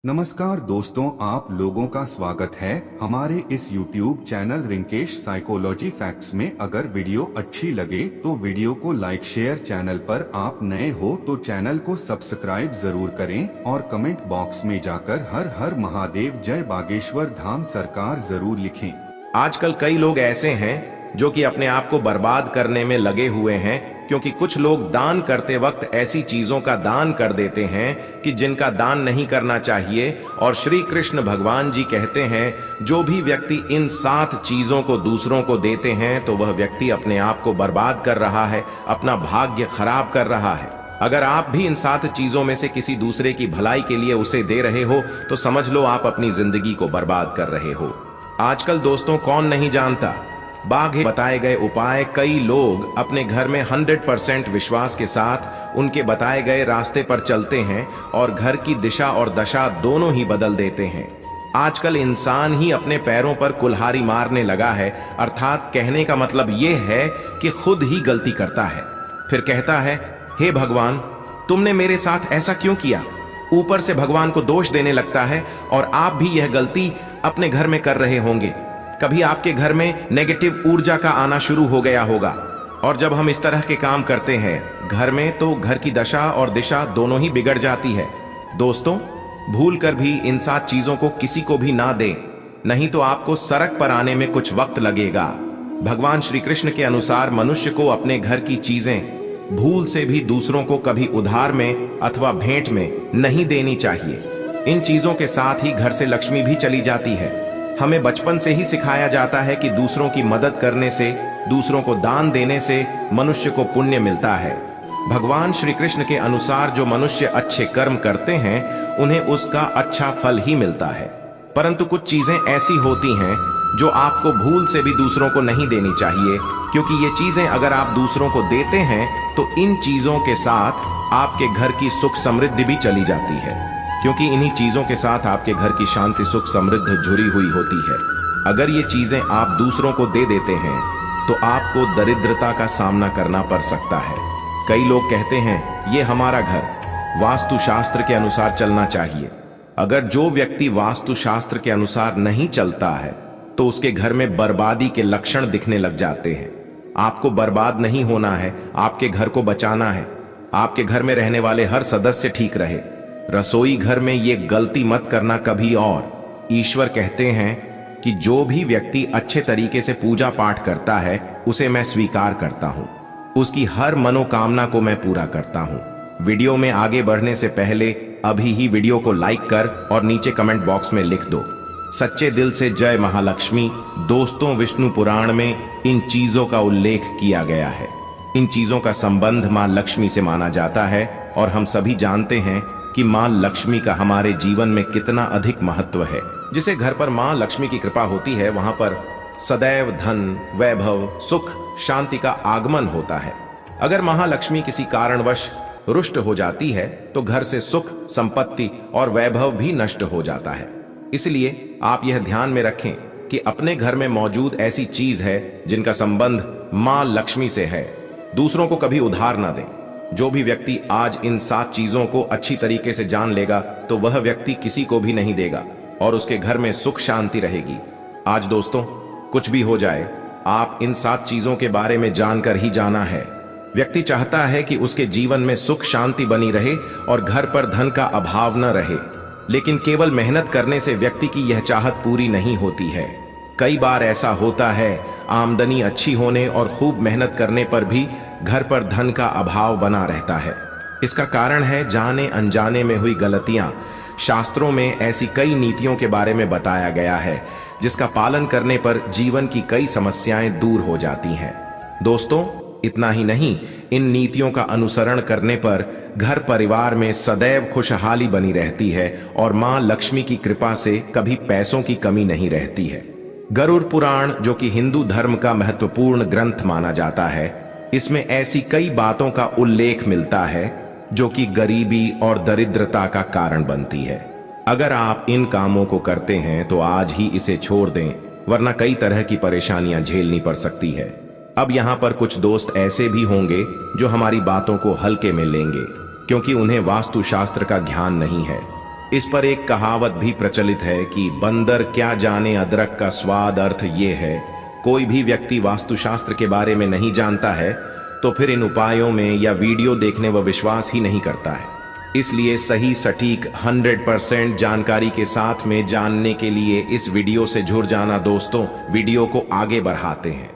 नमस्कार दोस्तों, आप लोगों का स्वागत है हमारे इस YouTube channel Rinkesh psychology facts में। अगर वीडियो अच्छी लगे तो वीडियो को लाइक शेयर, चैनल पर आप नए हो तो चैनल को सब्सक्राइब जरूर करें और कमेंट बॉक्स में जाकर हर हर महादेव जय बागेश्वर धाम सरकार जरूर लिखें। आजकल कई लोग ऐसे हैं जो कि अपने आप को बर्बाद करने में लगे हुए हैं, क्योंकि कुछ लोग दान करते वक्त ऐसी चीजों का दान कर देते हैं कि जिनका दान नहीं करना चाहिए। और श्री कृष्ण भगवान जी कहते हैं, जो भी व्यक्ति इन 7 चीजों को दूसरों को देते हैं तो वह व्यक्ति अपने आप को बर्बाद कर रहा है, अपना भाग्य खराब कर रहा है। अगर आप भी इन 7 चीजों में से किसी दूसरे की भलाई के लिए उसे दे रहे हो तो समझ लो आप अपनी जिंदगी को बर्बाद कर रहे हो। आजकल दोस्तों कौन नहीं जानता, बाघ बताए गए उपाय कई लोग अपने घर में 100% विश्वास के साथ उनके बताए गए रास्ते पर चलते हैं और घर की दिशा और दशा दोनों ही बदल देते हैं। आजकल इंसान ही अपने पैरों पर कुल्हाड़ी मारने लगा है, अर्थात कहने का मतलब यह है कि खुद ही गलती करता है, फिर कहता है, हे भगवान तुमने मेरे साथ ऐसा क्यों किया। ऊपर से भगवान को दोष देने लगता है और आप भी यह गलती अपने घर में कर रहे होंगे। कभी आपके घर में नेगेटिव ऊर्जा का आना शुरू हो गया होगा, और जब हम इस तरह के काम करते हैं घर में तो घर की दशा और दिशा दोनों ही बिगड़ जाती है। दोस्तों भूल कर भी इन 7 चीजों को किसी को भी ना दें, नहीं तो आपको सड़क पर आने में कुछ वक्त लगेगा। भगवान श्री कृष्ण के अनुसार मनुष्य को अपने घर की चीजें भूल से भी दूसरों को कभी उधार में अथवा भेंट में नहीं देनी चाहिए। इन चीजों के साथ ही घर से लक्ष्मी भी चली जाती है। हमें बचपन से ही सिखाया जाता है कि दूसरों की मदद करने से, दूसरों को दान देने से मनुष्य को पुण्य मिलता है। भगवान श्री कृष्ण के अनुसार जो मनुष्य अच्छे कर्म करते हैं उन्हें उसका अच्छा फल ही मिलता है, परंतु कुछ चीजें ऐसी होती हैं जो आपको भूल से भी दूसरों को नहीं देनी चाहिए, क्योंकि ये चीजें अगर आप दूसरों को देते हैं तो इन चीजों के साथ आपके घर की सुख समृद्धि भी चली जाती है, क्योंकि इन्हीं चीजों के साथ आपके घर की शांति सुख समृद्धि जुड़ी हुई होती है। अगर ये चीजें आप दूसरों को दे देते हैं तो आपको दरिद्रता का सामना करना पड़ सकता है। कई लोग कहते हैं ये हमारा घर वास्तु शास्त्र के अनुसार चलना चाहिए। अगर जो व्यक्ति वास्तु शास्त्र के अनुसार नहीं चलता है तो उसके घर में बर्बादी के लक्षण दिखने लग जाते हैं। आपको बर्बाद नहीं होना है, आपके घर को बचाना है। आपके घर में रहने वाले हर सदस्य ठीक रहे। रसोई घर में ये गलती मत करना कभी। और ईश्वर कहते हैं कि जो भी व्यक्ति अच्छे तरीके से पूजा पाठ करता है उसे मैं स्वीकार करता हूं, उसकी हर मनोकामना को मैं पूरा करता हूं। वीडियो में आगे बढ़ने से पहले अभी ही वीडियो को लाइक कर और नीचे कमेंट बॉक्स में लिख दो, सच्चे दिल से जय महालक्ष्मी। दोस्तों विष्णु पुराण में इन चीजों का उल्लेख किया गया है। इन चीजों का संबंध मां लक्ष्मी से माना जाता है और हम सभी जानते हैं कि मां लक्ष्मी का हमारे जीवन में कितना अधिक महत्व है। जिसे घर पर मां लक्ष्मी की कृपा होती है वहां पर सदैव धन, वैभव, सुख, शांति का आगमन होता है। अगर महालक्ष्मी किसी कारणवश रुष्ट हो जाती है तो घर से सुख, संपत्ति और वैभव भी नष्ट हो जाता है। इसलिए आप यह ध्यान में रखें कि अपने घर में मौजूद ऐसी चीज है जिनका संबंध मां लक्ष्मी से है, दूसरों को कभी उधार ना दें। जो भी व्यक्ति आज इन 7 चीजों को अच्छी तरीके से जान लेगा तो वह व्यक्ति किसी को भी नहीं देगा और उसके घर में सुख शांति रहेगी। आज दोस्तों कुछ भी हो जाए, आप इन 7 चीजों के बारे में जानकर ही जाना है। व्यक्ति चाहता है कि उसके जीवन में सुख शांति बनी रहे और घर पर धन का अभाव न रहे, लेकिन केवल मेहनत करने से व्यक्ति की यह चाहत पूरी नहीं होती है। कई बार ऐसा होता है, आमदनी अच्छी होने और खूब मेहनत करने पर भी घर पर धन का अभाव बना रहता है। इसका कारण है जाने अनजाने में हुई गलतियां। शास्त्रों में ऐसी कई नीतियों के बारे में बताया गया है जिसका पालन करने पर जीवन की कई समस्याएं दूर हो जाती हैं। दोस्तों इतना ही नहीं, इन नीतियों का अनुसरण करने पर घर परिवार में सदैव खुशहाली बनी रहती है और मां लक्ष्मी की कृपा से कभी पैसों की कमी नहीं रहती है। गरुड़ पुराण, जो कि हिंदू धर्म का महत्वपूर्ण ग्रंथ माना जाता है, इसमें ऐसी कई बातों का उल्लेख मिलता है जो कि गरीबी और दरिद्रता का कारण बनती है। अगर आप इन कामों को करते हैं तो आज ही इसे छोड़ दें, वरना कई तरह की परेशानियां झेलनी पड़ सकती है। अब यहाँ पर कुछ दोस्त ऐसे भी होंगे जो हमारी बातों को हल्के में लेंगे, क्योंकि उन्हें वास्तुशास्त्र का ज्ञान नहीं है। इस पर एक कहावत भी प्रचलित है कि बंदर क्या जाने अदरक का स्वाद। अर्थ ये है, कोई भी व्यक्ति वास्तुशास्त्र के बारे में नहीं जानता है तो फिर इन उपायों में या वीडियो देखने व विश्वास ही नहीं करता है। इसलिए सही सटीक 100% जानकारी के साथ में जानने के लिए इस वीडियो से जुड़ जाना दोस्तों। वीडियो को आगे बढ़ाते हैं।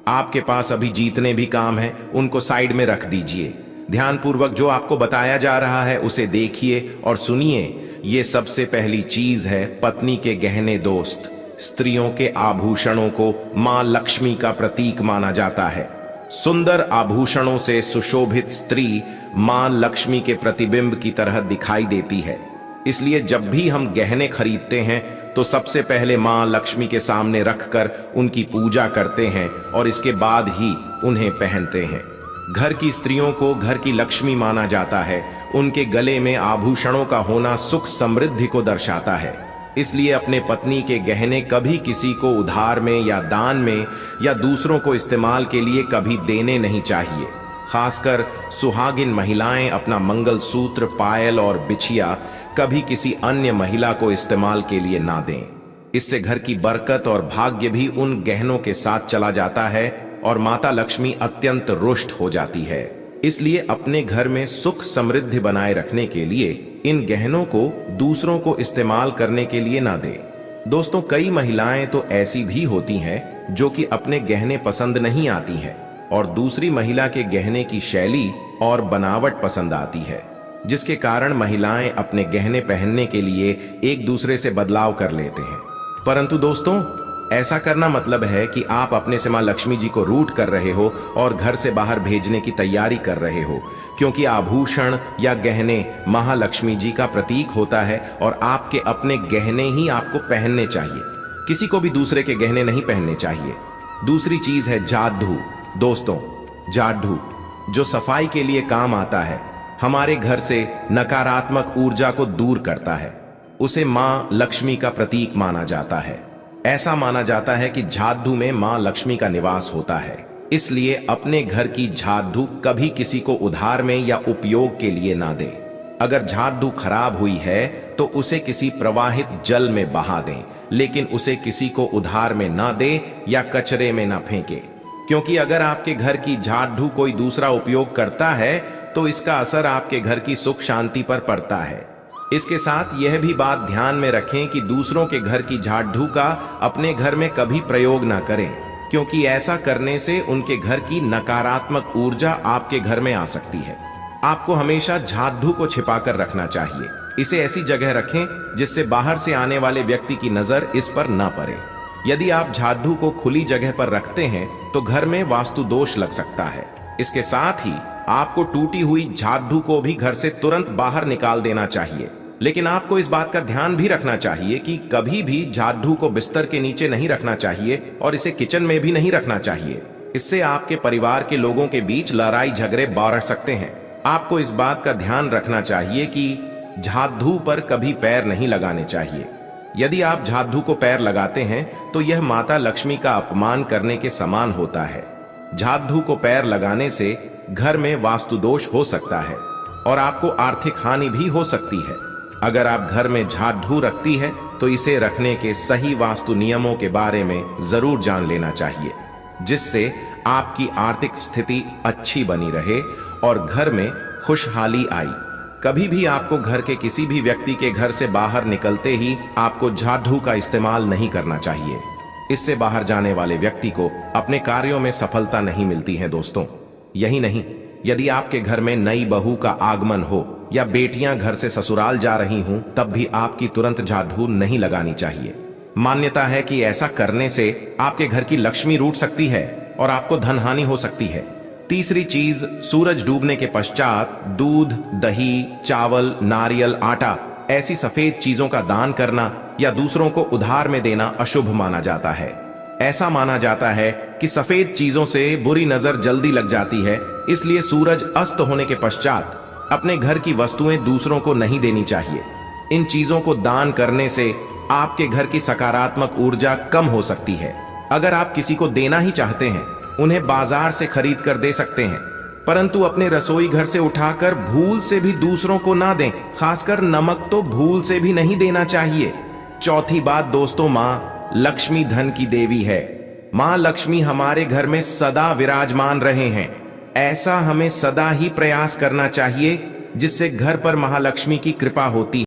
आपके पास अभी जितने भी काम हैं उनको साइड में रख दीजिए। ध्यानपूर्वक जो आपको बताया जा रहा है उसे देखिए और सुनिए। ये सबसे पहली चीज है पत्नी के गहने दोस्त। स्त्रियों के आभूषणों को मां लक्ष्मी का प्रतीक माना जाता है। सुंदर आभूषणों से सुशोभित स्त्री मां लक्ष्मी के प्रतिबिंब की तरह दिखाई देती है। इसलिए जब भी हम गहने खरीदते हैं तो सबसे पहले मां लक्ष्मी के सामने रखकर उनकी पूजा करते हैं और इसके बाद ही उन्हें पहनते हैं। घर की स्त्रियों को घर की लक्ष्मी माना जाता है। उनके गले में आभूषणों का होना सुख समृद्धि को दर्शाता है। इसलिए अपने पत्नी के गहने कभी किसी को उधार में या दान में या दूसरों को इस्तेमाल के लिए कभी देने नहीं चाहिए। खासकर सुहागिन महिलाएं अपना मंगलसूत्र, पायल और बिछिया कभी किसी अन्य महिला को इस्तेमाल के लिए ना दें। इससे घर की बरकत और भाग्य भी उन गहनों के साथ चला जाता है और माता लक्ष्मी अत्यंत रुष्ट हो जाती है। इसलिए अपने घर में सुख समृद्धि बनाए रखने के लिए इन गहनों को दूसरों को इस्तेमाल करने के लिए ना दें। दोस्तों, कई महिलाएं तो ऐसी भी होती हैं जो कि अपने गहने पसंद नहीं आती हैं और दूसरी महिला के गहने की शैली और बनावट पसंद आती है, जिसके कारण महिलाएं अपने गहने पहनने के लिए एक दूसरे से बदलाव कर लेते हैं। परंतु दोस्तों, ऐसा करना मतलब है कि आप अपने से मां लक्ष्मी जी को रूठ कर रहे हो और घर से बाहर भेजने की तैयारी कर रहे हो, क्योंकि आभूषण या गहने महालक्ष्मी जी का प्रतीक होता है और आपके अपने गहने ही आपको पहनने चाहिए। किसी को भी दूसरे के गहने नहीं पहनने चाहिए। दूसरी चीज है जादू। दोस्तों, जादू जो सफाई के लिए काम आता है, हमारे घर से नकारात्मक ऊर्जा को दूर करता है। उसे मां लक्ष्मी का प्रतीक माना जाता है। ऐसा माना जाता है कि झाड़ू में मां लक्ष्मी का निवास होता है। इसलिए अपने घर की झाड़ू कभी किसी को उधार में या उपयोग के लिए ना दें। अगर झाड़ू खराब हुई है तो उसे किसी प्रवाहित जल में बहा दें, लेकिन उसे किसी को उधार में ना दें या कचरे में ना फेंकें, क्योंकि अगर आपके घर की झाड़ू कोई दूसरा उपयोग करता है तो इसका असर आपके घर की सुख शांति पर पड़ता है। इसके साथ यह भी बात ध्यान में रखें कि दूसरों के घर की झाड़ू का अपने घर में कभी प्रयोग ना करें, क्योंकि ऐसा करने से उनके घर की नकारात्मक ऊर्जा आपके घर में आ सकती है। आपको हमेशा झाड़ू को छिपाकर रखना चाहिए। इसे ऐसी जगह रखें जिससे बाहर से आने वाले व्यक्ति की नजर इस पर ना पड़े। यदि आप झाड़ू को खुली जगह पर रखते हैं तो घर में वास्तु दोष लग सकता है। इसके साथ ही आपको टूटी हुई झाड़ू को भी घर से तुरंत बाहर निकाल देना चाहिए। लेकिन आपको इस बात का ध्यान भी रखना चाहिए कि कभी भी झाड़ू को बिस्तर के नीचे नहीं रखना चाहिए और इसे किचन में भी नहीं रखना चाहिए। इससे आपके परिवार के लोगों के बीच लड़ाई झगड़े बढ़ सकते हैं। आपको इस बात का ध्यान रखना चाहिए कि झाड़ू पर कभी पैर नहीं लगाने चाहिए। यदि आप झाड़ू को पैर लगाते हैं तो यह माता लक्ष्मी का अपमान करने के समान होता है। झाड़ू को पैर लगाने से घर में वास्तु दोष हो सकता है और आपको आर्थिक हानि भी हो सकती है। अगर आप घर में झाड़ू रखती है तो इसे रखने के सही वास्तु नियमों के बारे में जरूर जान लेना चाहिए, जिससे आपकी आर्थिक स्थिति अच्छी बनी रहे और घर में खुशहाली आई। कभी भी आपको घर के किसी भी व्यक्ति के घर से बाहर निकलते ही आपको झाड़ू का इस्तेमाल नहीं करना चाहिए। इससे बाहर जाने वाले व्यक्ति को अपने कार्यों में सफलता नहीं मिलती है। दोस्तों, यही नहीं, यदि आपके घर में नई बहू का आगमन हो या बेटियां घर से ससुराल जा रही हों, तब भी आपकी तुरंत झाड़ू नहीं लगानी चाहिए। मान्यता है कि ऐसा करने से आपके घर की लक्ष्मी रूठ सकती है और आपको धन हानि हो सकती है। तीसरी चीज, सूरज डूबने के पश्चात दूध, दही, चावल, नारियल, आटा ऐसी सफेद चीजों का दान करना या दूसरों को उधार में देना अशुभ माना जाता है। ऐसा माना जाता है कि सफेद चीजों से बुरी नजर जल्दी लग जाती है। इसलिए सूरज अस्त होने के पश्चात अपने घर की वस्तुएं दूसरों को नहीं देनी चाहिए। इन चीजों को दान करने से आपके घर की सकारात्मक ऊर्जा कम हो सकती है। अगर आप किसी को देना ही चाहते हैं, उन्हें बाजार से खरीद कर दे सकते हैं। परंतु अपने रसोई घर से उठाकर भूल से भी दूसरों को ना दें। खासकर नमक तो भूल से भी नहीं देना चाहिए। चौथी बात दोस्तों, माँ लक्ष्मी धन की देवी है। माँ लक्ष्मी हमारे घर में सदा विराजमान रहे हैं। ऐसा हमें सदा ही प्रयास करना चाहिए जिससे घर पर महालक्ष्मी की कृपा होती है।